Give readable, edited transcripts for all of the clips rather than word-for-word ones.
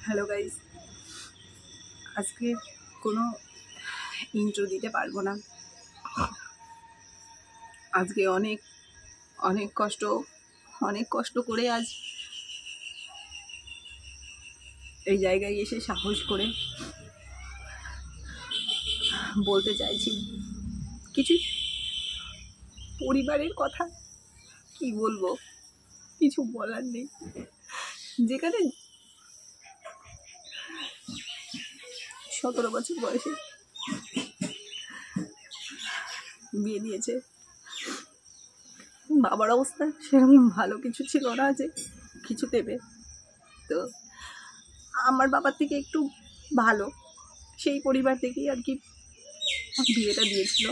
Hello guys, আজকে কোনো intro দিতে পারবো না। আজকে অনেক কষ্ট করে আজ এই জায়গায় এসে সাহস করে বলতে চাইছি কিছু পরিবারের কথা। কি বলবো, কিছু বলার নেই। যেখানে 17 বছর বয়সে বিয়ে দিয়েছে, বাবার অবস্থা সেরকম ভালো কিছু ছিল না যে কিছু দেবে। তো আমার বাবার থেকে একটু ভালো সেই পরিবার থেকেই আর কি বিয়েটা দিয়েছিল।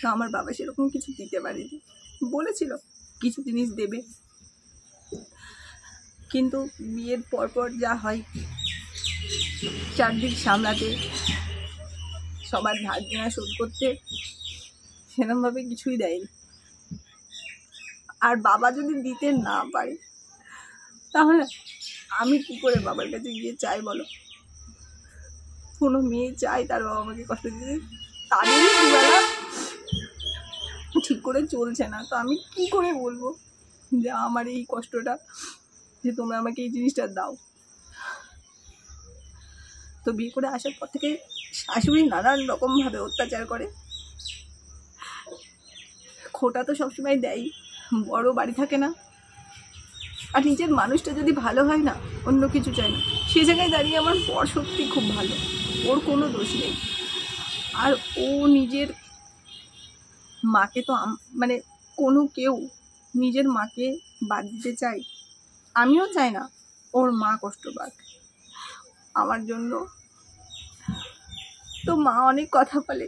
তো আমার বাবা সেরকম কিছু দিতে পারেনি, বলেছিল কিছু জিনিস দেবে, কিন্তু বিয়ের পরপর যা হয়, চারদিক সামলাতে, সবার ধার দেনা শোধ করতে, সেরকমভাবে কিছুই দেয়নি। আর বাবা যদি দিতে না পারে তাহলে আমি কি করে বাবার কাছে গিয়ে চাই বলো? কোনো মেয়ে চাই তার বাবা আমাকে কষ্ট দিতে, তাদেরই দুবেলা ঠিক করে চলছে না। তো আমি কি করে বলবো যে আমার এই কষ্টটা, যে তোমরা আমাকে এই জিনিসটা দাও? তো বিয়ে করে আসার পর থেকে শাশুড়ি নানান রকমভাবে অত্যাচার করে। খোটা তো সবসময় দেয়, বড় বাড়ি থাকে না, আর নিজের মানুষটা যদি ভালো হয় না, অন্য কিছু চাই না। সে জায়গায় দাঁড়িয়ে আমার বর সত্যি খুব ভালো, ওর কোনো দোষ নেই। আর ও নিজের মাকে তো মানে কোনো কেউ নিজের মাকে বাদ দিতে চাই? আমিও চাই না ওর মা কষ্ট পাক আমার জন্য। তো মা অনেক কথা বলে,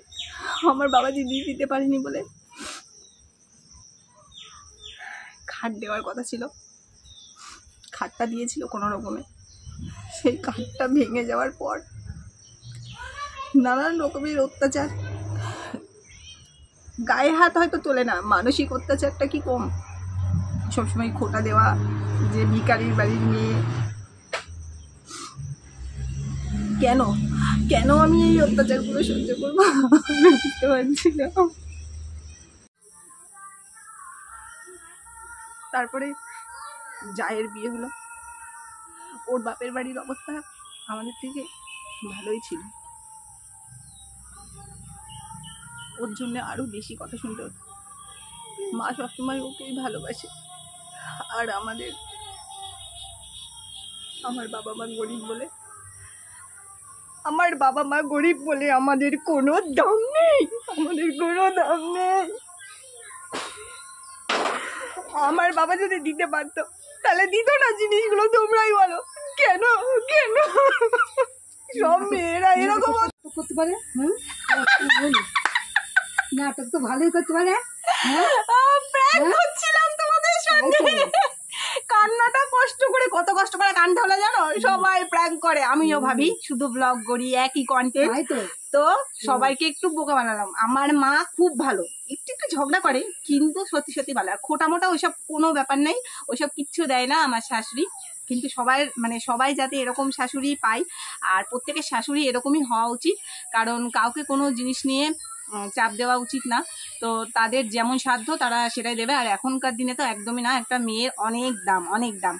আমার বাবা জিনিস দিতে পারেনি বলে। খাট দেওয়ার কথা ছিল, খাটটা দিয়েছিল কোনো রকমে। সেই খাটটা ভেঙে যাওয়ার পর নানান রকমের অত্যাচার, গায়ে হাত হয়তো তোলে না, মানসিক অত্যাচারটা কি কম? সবসময় খোটা দেওয়া, যে ভিখারির বাড়ির মেয়ে। কেন কেন আমি এই অত্যাচারগুলো সহ্য করবো বুঝতে পারছি না। তারপরে জায়ের বিয়ে হলো। ওর বাপের বাড়ির অবস্থা আমাদের থেকে ভালোই ছিল, ওর জন্য আরো বেশি কথা শুনতে হতো। মা সবসময় ওকেই ভালোবাসে। আর আমার বাবা মা গরিব বলে আমাদের কোনো দাম নেই, আমার বাবা যদি দিতে পারতো তাহলে দিত না জিনিসগুলো? তোমরাই বলো কেন সব মেয়েরা এরকম করতে পারে? নাটক তো ভালোই করতে পারে। করছিলাম তোমাদের সঙ্গে, কান্নাটা কত কষ্ট করে কানতে হলো জানো? সবাই প্র্যাঙ্ক করে, আমিও ভাবি শুধু ব্লগ করি, একই কন্টেন্ট, তো সবাইকে একটু বোকা বানালাম। আমার মা খুব ভালো, একটু ঝগড়া করে, কিন্তু সত্যি ভালো। আর খোটা মোটা ওইসব কোনো ব্যাপার নেই, ওইসব কিচ্ছু দেয় না আমার শাশুড়ি। কিন্তু সবাই যাতে এরকম শাশুড়ি পায়, আর প্রত্যেকের শাশুড়ি এরকমই হওয়া উচিত। কারণ কাউকে কোনো জিনিস নিয়ে চাপ দেওয়া উচিত না। তো তাদের যেমন সাধ্য তারা সেটাই দেবে। আর এখনকার দিনে তো একদমই না, একটা মেয়ের অনেক দাম।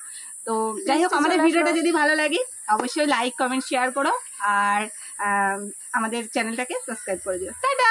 তো যাই হোক, আমাদের ভিডিওটা যদি ভালো লাগে অবশ্যই লাইক, কমেন্ট, শেয়ার করো। আর আমাদের চ্যানেলটাকে সাবস্ক্রাইব করে দিও। টাটা।